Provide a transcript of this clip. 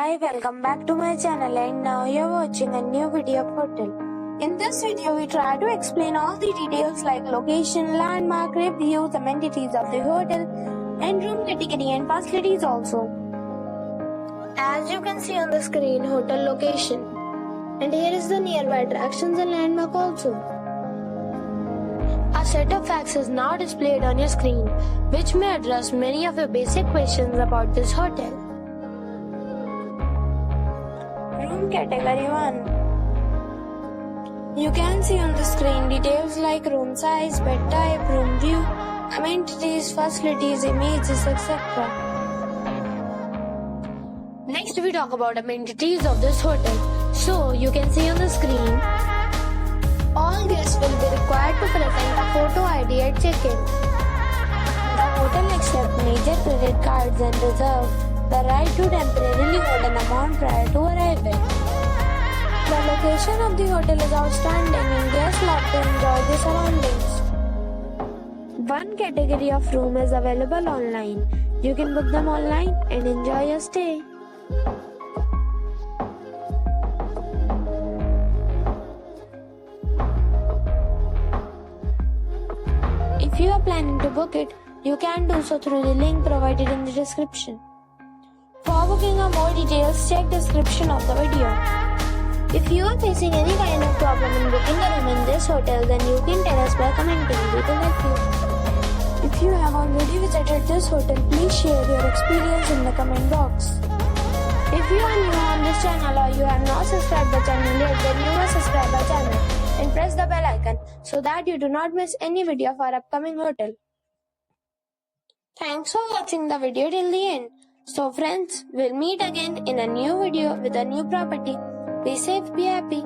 Hi, welcome back to my channel, and now you're watching a new video of hotel. In this video, we try to explain all the details like location, landmark, reviews, amenities of the hotel, and room category and facilities also. As you can see on the screen, hotel location. And here is the nearby attractions and landmark also. A set of facts is now displayed on your screen, which may address many of your basic questions about this hotel. Room category 1. You can see on the screen details like room size, bed type, room view, amenities, facilities, images, etc. Next we talk about amenities of this hotel. So you can see on the screen, all guests will be required to present a photo ID at check-in. The hotel accepts major credit cards and reserves the right to temporarily hold an amount prior to arrival. The location of the hotel is outstanding and guests love to enjoy the surroundings. One category of room is available online. You can book them online and enjoy your stay. If you are planning to book it, you can do so through the link provided in the description. For booking or more details, check description of the video. If you are facing any kind of problem in booking a room in this hotel, then you can tell us by commenting. We will help you. If you have already visited this hotel, please share your experience in the comment box. If you are new on this channel or you have not subscribed the channel yet, then you must subscribe our channel and press the bell icon so that you do not miss any video of our upcoming hotel. Thanks for watching the video till the end. So friends, we'll meet again in a new video with a new property. Be safe, be happy.